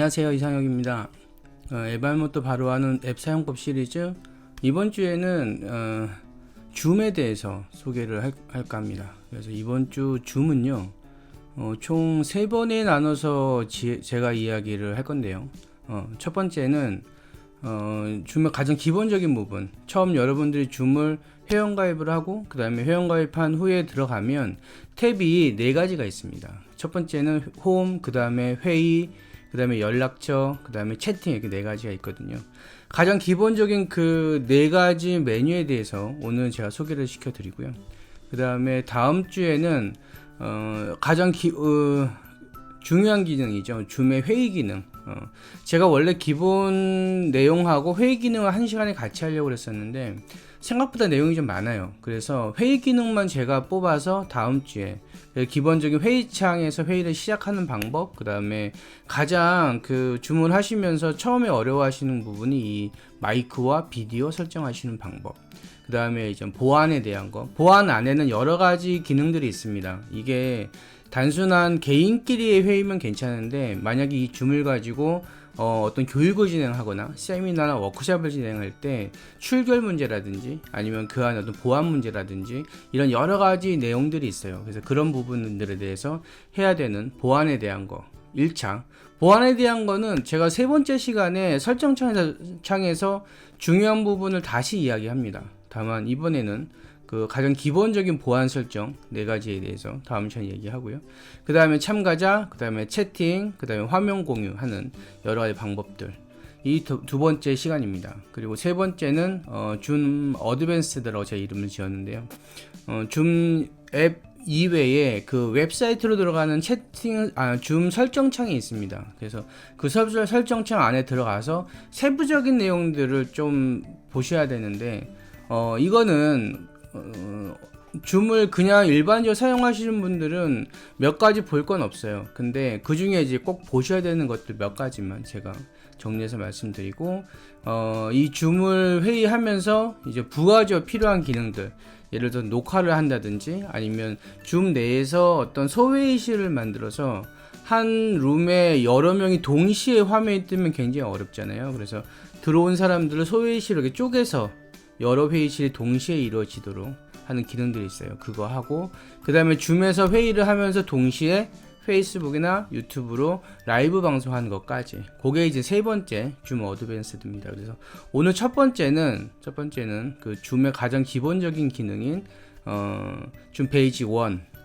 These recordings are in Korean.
안녕하세요, 이상혁입니다. 에발모토 바로 하는 앱 사용법 시리즈, 이번 주에는 줌에 대해서 소개를 할까 합니다. 그래서 이번 주 줌은요, 총 3번에 나눠서 제가 이야기를 할 건데요. 첫 번째는 줌의 가장 기본적인 부분, 처음 여러분들이 줌을 회원가입을 하고 그 다음에 회원가입한 후에 들어가면 탭이 4가지가 있습니다. 첫 번째는 홈, 그 다음에 회의, 그 다음에 연락처, 그 다음에 채팅, 이렇게 4가지가 있거든요. 가장 기본적인 그 4가지 메뉴에 대해서 오늘 제가 소개를 시켜 드리고요. 그 다음에 다음 주에는 가장 중요한 기능이죠. 줌의 회의 기능. 제가 원래 기본 내용하고 회의 기능을 1시간에 같이 하려고 그랬었는데 생각보다 내용이 좀 많아요. 그래서 회의 기능만 제가 뽑아서 다음 주에 기본적인 회의창에서 회의를 시작하는 방법, 그 다음에 가장 주문하시면서 처음에 어려워하시는 부분이 이 마이크와 비디오 설정하시는 방법, 그 다음에 이제 보안에 대한 거. 보안 안에는 여러 가지 기능들이 있습니다. 이게 단순한 개인끼리의 회의면 괜찮은데 만약에 이 줌을 가지고 어떤 교육을 진행하거나 세미나나 워크숍을 진행할 때 출결 문제라든지 아니면 그 안에 어떤 보안 문제라든지 이런 여러 가지 내용들이 있어요. 그래서 그런 부분들에 대해서 해야 되는 보안에 대한 거 1창, 보안에 대한 거는 제가 3번째 시간에 설정창에서 중요한 부분을 다시 이야기합니다. 다만 이번에는 가장 기본적인 보안 설정 4가지에 대해서 다음 시간에 얘기하고요. 그 다음에 참가자, 그 다음에 채팅, 그 다음에 화면 공유하는 여러 가지 방법들. 이 두 번째 시간입니다. 그리고 3번째는 줌 어드밴스드라고 제 이름을 지었는데요. 줌 앱 이외에 그 웹사이트로 들어가는 줌 설정창이 있습니다. 그래서 그 설정창 안에 들어가서 세부적인 내용들을 좀 보셔야 되는데, 이거는 줌을 그냥 일반적으로 사용하시는 분들은 몇 가지 볼 건 없어요. 근데 그 중에 이제 꼭 보셔야 되는 것들 몇 가지만 제가 정리해서 말씀드리고, 이 줌을 회의하면서 이제 부가적으로 필요한 기능들, 예를 들어 녹화를 한다든지 아니면 줌 내에서 어떤 소회의실을 만들어서 한 룸에 여러 명이 동시에 화면이 뜨면 굉장히 어렵잖아요. 그래서 들어온 사람들을 소회의실로 이렇게 쪼개서 여러 회의실이 동시에 이루어지도록 하는 기능들이 있어요. 그거 하고, 그 다음에 줌에서 회의를 하면서 동시에 페이스북이나 유튜브로 라이브 방송하는 것까지. 그게 이제 3번째 줌 어드밴스드입니다. 그래서 오늘 첫 번째는 그 줌의 가장 기본적인 기능인 줌 페이지 1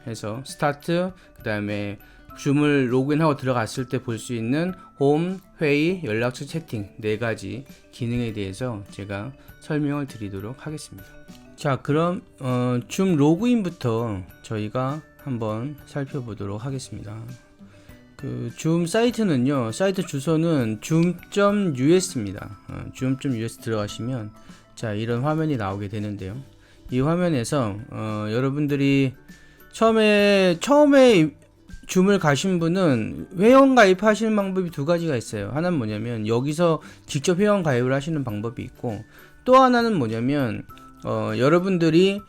해서 스타트, 그 다음에 줌을 로그인하고 들어갔을 때 볼 수 있는 홈, 회의, 연락처, 채팅 4가지 기능에 대해서 제가 설명을 드리도록 하겠습니다. 자, 그럼 줌 로그인부터 저희가 한번 살펴보도록 하겠습니다. 줌 사이트는요, 사이트 주소는 zoom.us입니다. zoom.us 들어가시면 자, 이런 화면이 나오게 되는데요. 이 화면에서 여러분들이 처음에 줌을 가신 분은 회원 가입하시는 방법이 2가지가 있어요. 하나는 뭐냐면 여기서 직접 회원 가입을 하시는 방법이 있고, 또 하나는 뭐냐면 여러분들이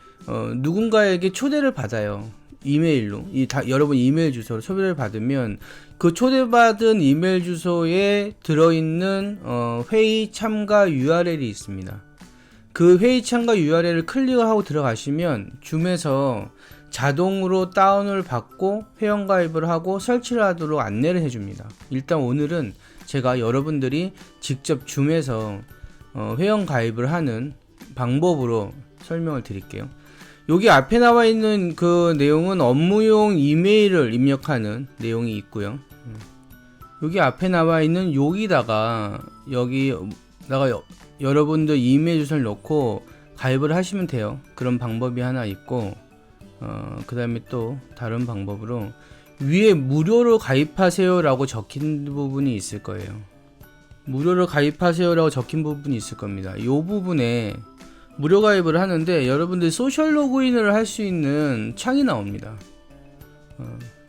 누군가에게 초대를 받아요. 이메일로 여러분 이메일 주소로 초대를 받으면 그 초대받은 이메일 주소에 들어있는 회의 참가 URL이 있습니다. 그 회의 참가 URL을 클릭을 하고 들어가시면 줌에서 자동으로 다운을 받고 회원가입을 하고 설치를 하도록 안내를 해줍니다. 일단 오늘은 제가 여러분들이 직접 줌에서 회원가입을 하는 방법으로 설명을 드릴게요. 여기 앞에 나와 있는 그 내용은 업무용 이메일을 입력하는 내용이 있고요. 여기 앞에 나와 있는 여기다가 여러분들 이메일 주소를 넣고 가입을 하시면 돼요. 그런 방법이 하나 있고, 그 다음에 또 다른 방법으로 위에 무료로 가입하세요 라고 적힌 부분이 있을 거예요. 무료로 가입하세요 라고 적힌 부분이 있을 겁니다. 이 부분에 무료 가입을 하는데 여러분들 소셜 로그인을 할 수 있는 창이 나옵니다.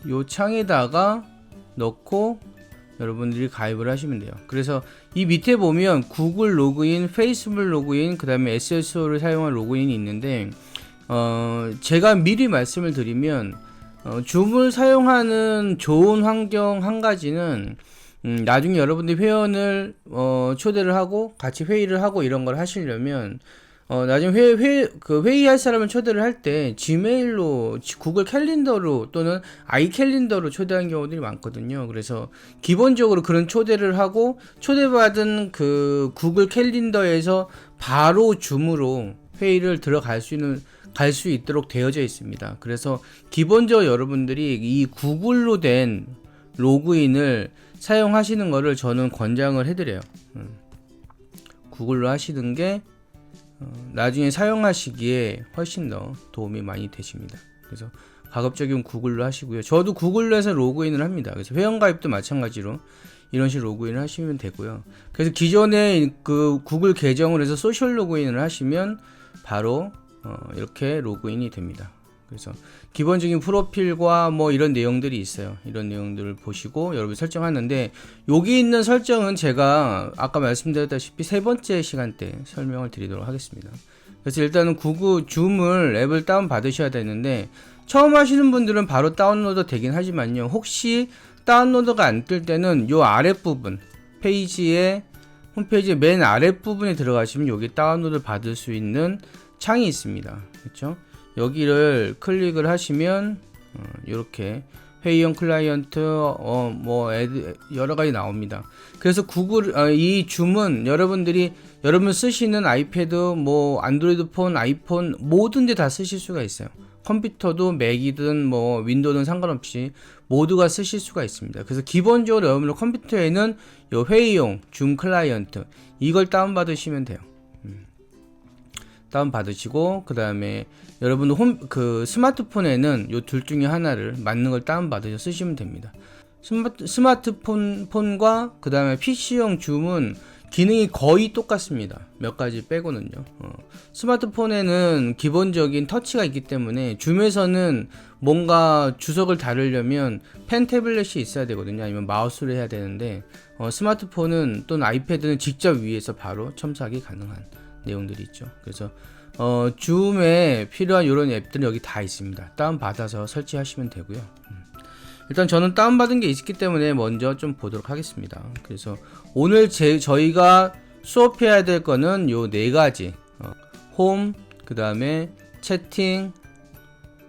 이 창에다가 넣고 여러분들이 가입을 하시면 돼요. 그래서 이 밑에 보면 구글 로그인, 페이스북 로그인, 그 다음에 SSO를 사용한 로그인이 있는데, 제가 미리 말씀을 드리면 줌을 사용하는 좋은 환경 한 가지는 나중에 여러분들이 회원을 초대를 하고 같이 회의를 하고 이런 걸 하시려면 나중에 회의할 사람을 초대를 할 때 지메일로, 구글 캘린더로 또는 아이캘린더로 초대한 경우들이 많거든요. 그래서 기본적으로 그런 초대를 하고 초대받은 그 구글 캘린더에서 바로 줌으로 회의를 갈 수 있도록 되어져 있습니다. 그래서 기본적으로 여러분들이 이 구글로 된 로그인을 사용하시는 거를 저는 권장을 해드려요. 구글로 하시는 게 나중에 사용하시기에 훨씬 더 도움이 많이 되십니다. 그래서 가급적이면 구글로 하시고요. 저도 구글로 해서 로그인을 합니다. 그래서 회원가입도 마찬가지로 이런 식으로 로그인을 하시면 되고요. 그래서 기존에 그 구글 계정을 해서 소셜 로그인을 하시면 바로 이렇게 로그인이 됩니다. 그래서 기본적인 프로필과 뭐 이런 내용들이 있어요. 이런 내용들을 보시고 여러분 설정하는데, 여기 있는 설정은 제가 아까 말씀드렸다시피 세 번째 시간 때 설명을 드리도록 하겠습니다. 그래서 일단은 구글 줌을 앱을 다운 받으셔야 되는데, 처음 하시는 분들은 바로 다운로드 되긴 하지만요, 혹시 다운로드가 안 뜰 때는 요 아랫부분 홈페이지의 맨 아랫부분에 들어가시면 여기 다운로드 받을 수 있는 창이 있습니다. 그렇죠? 여기를 클릭을 하시면 이렇게 회의용 클라이언트 뭐 여러 가지 나옵니다. 그래서 이 줌은 여러분 쓰시는 아이패드, 뭐 안드로이드 폰, 아이폰 모든 데 다 쓰실 수가 있어요. 컴퓨터도 맥이든 뭐 윈도우든 상관없이 모두가 쓰실 수가 있습니다. 그래서 기본적으로 여러분들 컴퓨터에는 요 회의용 줌 클라이언트 이걸 다운받으시면 돼요. 다운받으시고, 그 다음에 여러분 스마트폰에는 요 둘 중에 하나를 맞는 걸 다운받으셔서 쓰시면 됩니다. 스마트폰과 그 다음에 PC용 줌은 기능이 거의 똑같습니다. 몇 가지 빼고는요. 스마트폰에는 기본적인 터치가 있기 때문에 줌에서는 뭔가 주석을 다루려면 펜 태블릿이 있어야 되거든요. 아니면 마우스를 해야 되는데, 스마트폰은 또는 아이패드는 직접 위에서 바로 첨삭이 가능한 내용들이 있죠. 그래서 줌에 필요한 이런 앱들은 여기 다 있습니다. 다운받아서 설치하시면 되고요. 일단 저는 다운받은 게 있기 때문에 먼저 좀 보도록 하겠습니다. 그래서 오늘 저희가 수업해야 될 거는 요 네 가지, 홈, 그 다음에 채팅,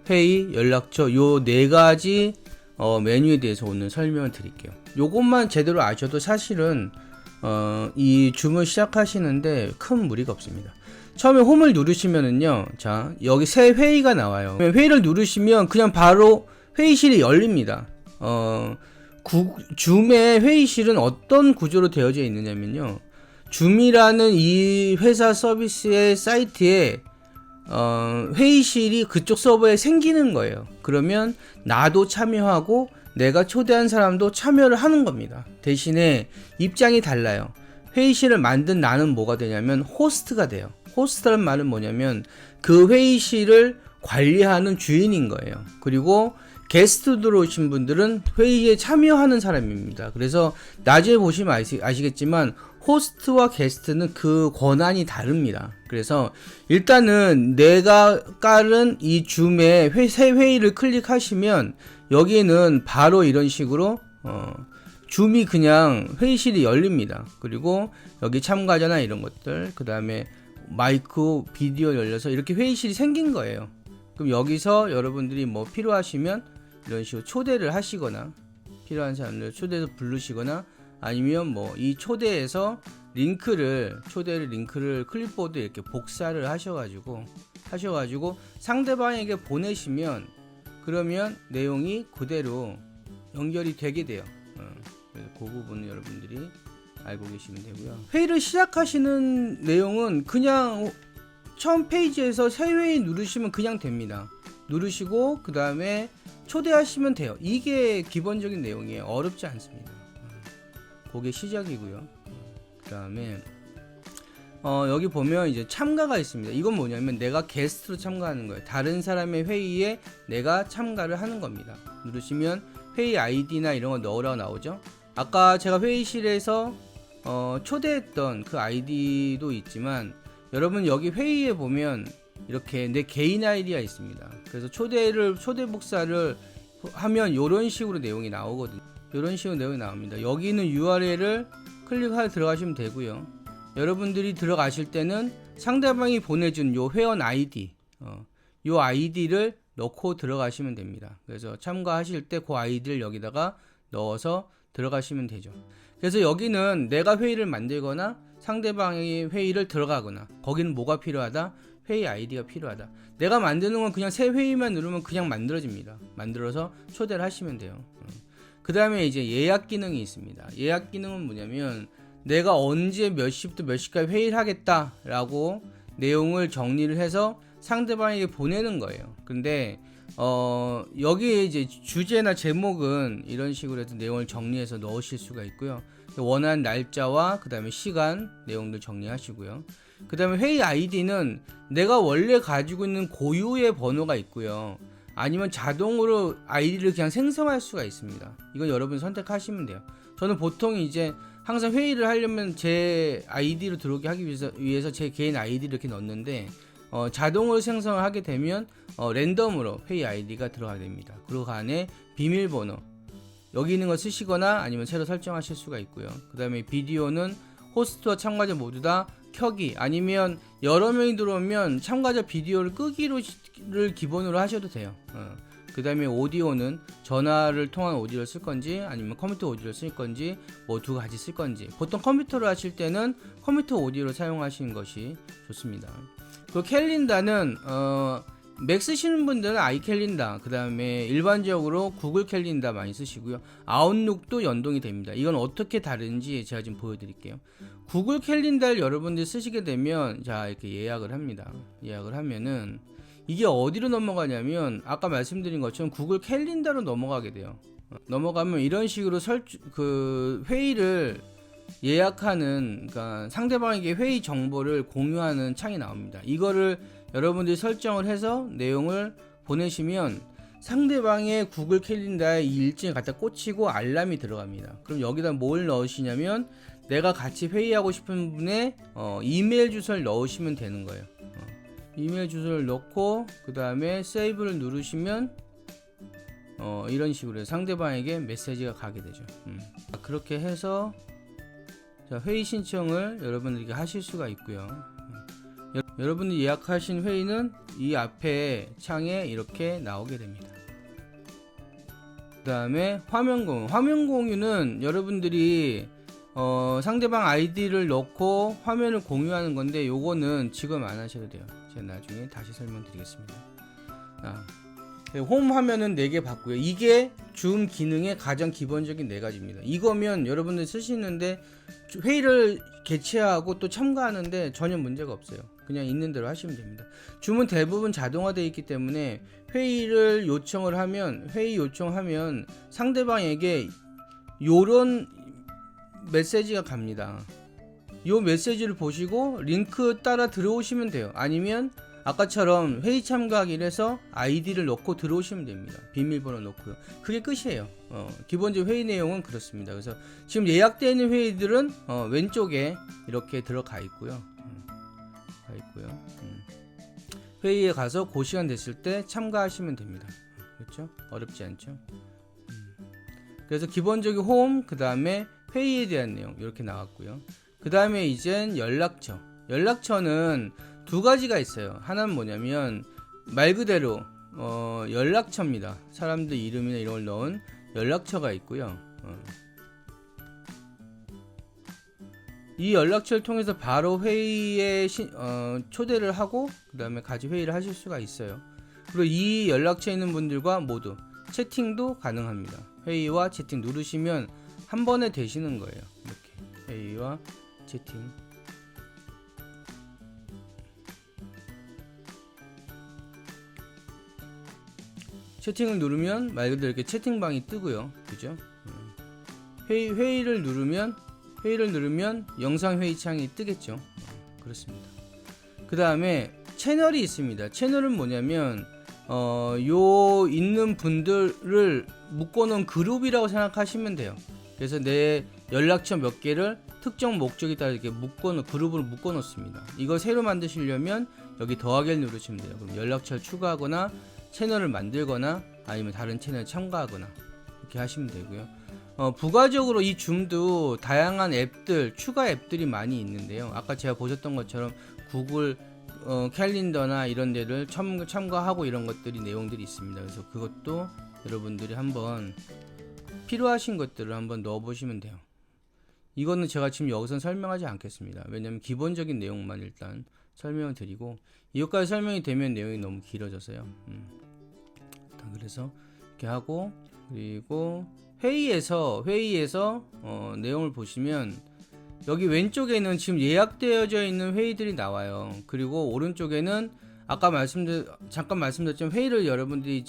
회의, 연락처, 요 네 가지 메뉴에 대해서 오늘 설명을 드릴게요. 요것만 제대로 아셔도 사실은 이 줌을 시작하시는데 큰 무리가 없습니다. 처음에 홈을 누르시면은요, 자, 여기 새 회의가 나와요. 회의를 누르시면 그냥 바로 회의실이 열립니다. 줌의 회의실은 어떤 구조로 되어져 있느냐면요, 줌이라는 이 회사 서비스의 사이트에 회의실이 그쪽 서버에 생기는 거예요. 그러면 나도 참여하고 내가 초대한 사람도 참여를 하는 겁니다. 대신에 입장이 달라요. 회의실을 만든 나는 뭐가 되냐면 호스트가 돼요. 호스트란 말은 뭐냐면 그 회의실을 관리하는 주인인 거예요. 그리고 게스트 들어오신 분들은 회의에 참여하는 사람입니다. 그래서 나중에 보시면 아시겠지만 호스트와 게스트는 그 권한이 다릅니다. 그래서 일단은 내가 깔은 이 줌의 새 회의를 클릭하시면 여기는 바로 이런 식으로 줌이 그냥 회의실이 열립니다. 그리고 여기 참가자나 이런 것들, 그 다음에 마이크, 비디오 열려서 이렇게 회의실이 생긴 거예요. 그럼 여기서 여러분들이 뭐 필요하시면 이런 식으로 초대를 하시거나, 필요한 사람들 초대해서 부르시거나, 아니면 뭐 이 초대해서 초대 링크를 클립보드에 이렇게 복사를 하셔가지고 상대방에게 보내시면, 그러면 내용이 그대로 연결이 되게 돼요. 그래서 그 부분은 여러분들이 알고 계시면 되고요. 회의를 시작하시는 내용은 그냥 처음 페이지에서 새 회의 누르시면 그냥 됩니다. 누르시고 그 다음에 초대하시면 돼요. 이게 기본적인 내용이에요. 어렵지 않습니다. 그게 시작이고요. 그 다음에 여기 보면 이제 참가가 있습니다. 이건 뭐냐면 내가 게스트로 참가하는 거예요. 다른 사람의 회의에 내가 참가를 하는 겁니다. 누르시면 회의 아이디나 이런 거 넣으라고 나오죠. 아까 제가 회의실에서 초대했던 그 아이디도 있지만, 여러분 여기 회의에 보면 이렇게 내 개인 아이디가 있습니다. 그래서 초대 복사를 하면 이런 식으로 내용이 나오거든요. 이런 식으로 내용이 나옵니다. 여기 있는 URL을 클릭하여 들어가시면 되고요. 여러분들이 들어가실 때는 상대방이 보내준 요 회원 아이디, 요 아이디를 넣고 들어가시면 됩니다. 그래서 참가하실 때 그 아이디를 여기다가 넣어서 들어가시면 되죠. 그래서 여기는 내가 회의를 만들거나 상대방이 회의를 들어가거나, 거기는 뭐가 필요하다? 회의 아이디가 필요하다. 내가 만드는 건 그냥 새 회의만 누르면 그냥 만들어집니다. 만들어서 초대를 하시면 돼요. 그 다음에 이제 예약 기능이 있습니다. 예약 기능은 뭐냐면 내가 언제 몇 시부터 몇 시까지 회의를 하겠다 라고 내용을 정리를 해서 상대방에게 보내는 거예요. 근데 여기에 이제 주제나 제목은 이런 식으로 해서 내용을 정리해서 넣으실 수가 있고요. 원하는 날짜와 그 다음에 시간 내용들 정리하시고요. 그 다음에 회의 아이디는 내가 원래 가지고 있는 고유의 번호가 있고요. 아니면 자동으로 아이디를 그냥 생성할 수가 있습니다. 이건 여러분 선택하시면 돼요. 저는 보통 이제 항상 회의를 하려면 제 아이디로 들어오게 하기 위해서 제 개인 아이디를 이렇게 넣는데, 자동으로 생성을 하게 되면 랜덤으로 회의 아이디가 들어가게 됩니다. 그리고 그 안에 비밀번호 여기 있는 거 쓰시거나 아니면 새로 설정하실 수가 있고요. 그 다음에 비디오는 호스트와 참가자 모두 다 켜기, 아니면 여러 명이 들어오면 참가자 비디오를 끄기를 기본으로 하셔도 돼요. 그 다음에 오디오는 전화를 통한 오디오를 쓸 건지 아니면 컴퓨터 오디오를 쓸 건지 뭐 두 가지 쓸 건지, 보통 컴퓨터로 하실 때는 컴퓨터 오디오를 사용하시는 것이 좋습니다. 그 캘린더는 맥 쓰시는 분들은 아이캘린더, 그 다음에 일반적으로 구글 캘린더 많이 쓰시고요. 아웃룩도 연동이 됩니다. 이건 어떻게 다른지 제가 지금 보여드릴게요. 구글 캘린더를 여러분들이 쓰시게 되면, 자, 이렇게 예약을 합니다. 예약을 하면은 이게 어디로 넘어가냐면 아까 말씀드린 것처럼 구글 캘린더로 넘어가게 돼요. 넘어가면 이런 식으로 회의를 예약하는, 그러니까 상대방에게 회의 정보를 공유하는 창이 나옵니다. 이거를 여러분들이 설정을 해서 내용을 보내시면 상대방의 구글 캘린더에 이 일정을 갖다 꽂히고 알람이 들어갑니다. 그럼 여기다 뭘 넣으시냐면 내가 같이 회의하고 싶은 분의 이메일 주소를 넣으시면 되는 거예요. 이메일 주소를 넣고 그 다음에 세이브를 누르시면 이런 식으로 상대방에게 메시지가 가게 되죠. 그렇게 해서 회의 신청을 여러분들에게 하실 수가 있고요. 여러분이 예약하신 회의는 이 앞에 창에 이렇게 나오게 됩니다. 그 다음에 화면 공유. 화면 공유는 여러분들이 상대방 아이디를 넣고 화면을 공유하는 건데, 요거는 지금 안 하셔도 돼요. 제가 나중에 다시 설명드리겠습니다. 홈 화면은 4개 봤고요. 이게 줌 기능의 가장 기본적인 4가지입니다. 이거면 여러분들 쓰시는데 회의를 개최하고 또 참가하는데 전혀 문제가 없어요. 그냥 있는 대로 하시면 됩니다. 줌은 대부분 자동화되어 있기 때문에 회의를 회의 요청하면 상대방에게 요런 메시지가 갑니다. 요 메시지를 보시고 링크 따라 들어오시면 돼요. 아니면 아까처럼 회의 참가하기를 해서 아이디를 넣고 들어오시면 됩니다. 비밀번호 넣고요. 그게 끝이에요. 기본적인 회의 내용은 그렇습니다. 그래서 지금 예약되어 있는 회의들은 왼쪽에 이렇게 들어가 있고요. 회의에 가서 그 시간 됐을 때 참가하시면 됩니다. 그렇죠? 어렵지 않죠? 그래서 기본적인 홈, 그 다음에 회의에 대한 내용 이렇게 나왔고요. 그 다음에 이젠 연락처. 연락처는 2가지가 있어요. 하나는 뭐냐면 말 그대로 연락처입니다. 사람들 이름이나 이런 걸 넣은 연락처가 있고요. 이 연락처를 통해서 바로 회의에 초대를 하고 그 다음에 같이 회의를 하실 수가 있어요. 그리고 이 연락처에 있는 분들과 모두 채팅도 가능합니다. 회의와 채팅 누르시면 한 번에 되시는 거예요. 이렇게 회의와 채팅. 채팅을 누르면 말 그대로 이렇게 채팅방이 뜨고요. 그죠? 회의를 누르면 영상 회의 창이 뜨겠죠. 그렇습니다. 그 다음에 채널이 있습니다. 채널은 뭐냐면 요 있는 분들을 묶어놓은 그룹이라고 생각하시면 돼요. 그래서 내 연락처 몇 개를 특정 목적에 따라 이렇게 그룹으로 묶어 놓습니다. 이걸 새로 만드시려면 여기 더하기를 누르시면 돼요. 그럼 연락처를 추가하거나 채널을 만들거나 아니면 다른 채널에 참가하거나 이렇게 하시면 되고요. 부가적으로 이 줌도 다양한 앱들, 추가 앱들이 많이 있는데요. 아까 제가 보셨던 것처럼 구글 캘린더나 이런 데를 첨가하고 이런 것들이 내용들이 있습니다. 그래서 그것도 여러분들이 한번 필요하신 것들을 한번 넣어 보시면 돼요. 이거는 제가 지금 여기서 설명하지 않겠습니다. 왜냐면 기본적인 내용만 일단 설명을 드리고, 이것까지 설명이 되면 내용이 너무 길어져서요. 그래서 이렇게 하고, 그리고 회의에서 내용을 보시면 여기 왼쪽에는 지금 예약되어져 있는 회의들이 나와요. 그리고 오른쪽에는 아까 잠깐 말씀드렸지만 회의를 여러분들이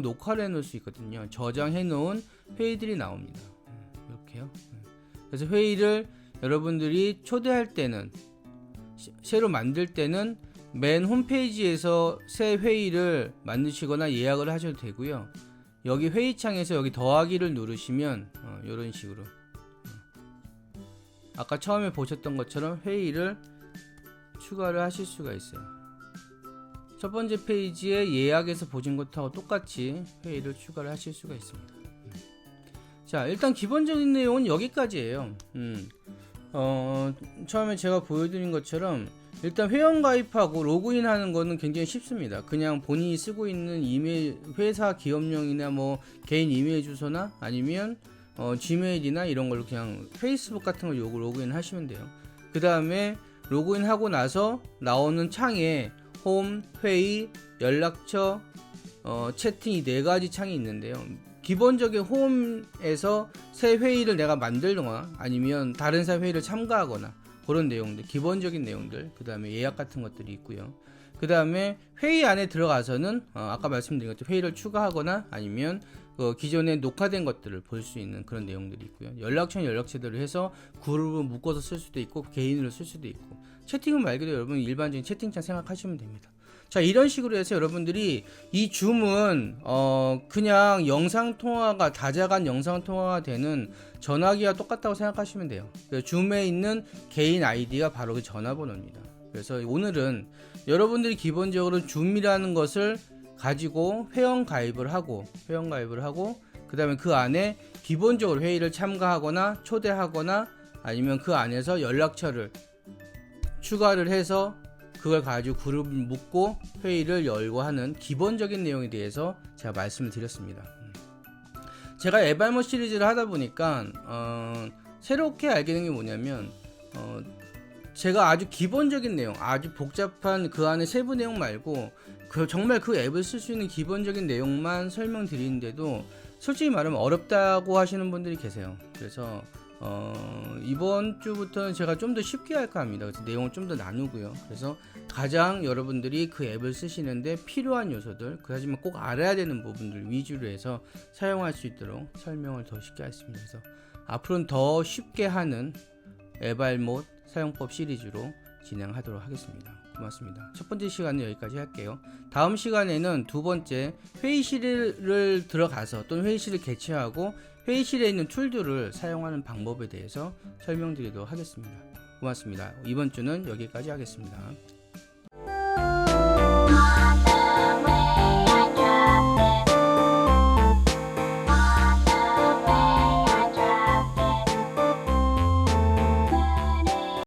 녹화를 해 놓을 수 있거든요. 저장해 놓은 회의들이 나옵니다. 이렇게요. 그래서 회의를 여러분들이 초대할 때는, 새로 만들 때는 맨 홈페이지에서 새 회의를 만드시거나 예약을 하셔도 되고요. 여기 회의창에서 여기 더하기를 누르시면 이런 식으로 아까 처음에 보셨던 것처럼 회의를 추가를 하실 수가 있어요. 첫 번째 페이지에 예약에서 보신 것하고 똑같이 회의를 추가를 하실 수가 있습니다. 자, 일단 기본적인 내용은 여기까지예요. 처음에 제가 보여드린 것처럼 일단 회원 가입하고 로그인 하는 거는 굉장히 쉽습니다. 그냥 본인이 쓰고 있는 이메일, 회사 기업용이나 뭐 개인 이메일 주소나 아니면 지메일이나 이런 걸로 그냥 페이스북 같은 걸 로그인 하시면 돼요. 그 다음에 로그인 하고 나서 나오는 창에 홈, 회의, 연락처, 채팅 이 4가지 창이 있는데요. 기본적인 홈에서 새 회의를 내가 만들거나 아니면 다른 사람 회의를 참가하거나 그런 내용들, 기본적인 내용들, 그 다음에 예약 같은 것들이 있고요. 그 다음에 회의 안에 들어가서는 아까 말씀드린 것처럼 회의를 추가하거나 아니면 기존에 녹화된 것들을 볼 수 있는 그런 내용들이 있고요. 연락처는 연락처대로 해서 그룹을 묶어서 쓸 수도 있고 개인으로 쓸 수도 있고, 채팅은 말 그대로 여러분 일반적인 채팅창 생각하시면 됩니다. 자, 이런 식으로 해서 여러분들이 이 줌은 그냥 영상통화가, 다자간 영상통화가 되는 전화기와 똑같다고 생각하시면 돼요. 줌에 있는 개인 아이디가 바로 그 전화번호입니다. 그래서 오늘은 여러분들이 기본적으로 줌이라는 것을 가지고 회원 가입을 하고 그 다음에 그 안에 기본적으로 회의를 참가하거나 초대하거나 아니면 그 안에서 연락처를 추가를 해서 그걸 가지고 그룹을 묶고 회의를 열고 하는 기본적인 내용에 대해서 제가 말씀을 드렸습니다. 제가 에발모 시리즈를 하다 보니까 새롭게 알게 된 게 뭐냐면 제가 아주 기본적인 내용, 아주 복잡한 그 안에 세부 내용 말고 정말 그 앱을 쓸 수 있는 기본적인 내용만 설명드리는데도 솔직히 말하면 어렵다고 하시는 분들이 계세요. 그래서 이번 주부터는 제가 좀 더 쉽게 할까 합니다. 그래서 내용을 좀 더 나누고요. 그래서 가장 여러분들이 그 앱을 쓰시는데 필요한 요소들, 하지만 꼭 알아야 되는 부분들 위주로 해서 사용할 수 있도록 설명을 더 쉽게 하겠습니다. 그래서 앞으로는 더 쉽게 하는 에발못 사용법 시리즈로 진행하도록 하겠습니다. 고맙습니다. 첫 번째 시간은 여기까지 할게요. 다음 시간에는 두 번째 회의실을 들어가서 또는 회의실을 개최하고 회의실에 있는 툴들을 사용하는 방법에 대해서 설명드리도록 하겠습니다. 고맙습니다. 이번 주는 여기까지 하겠습니다.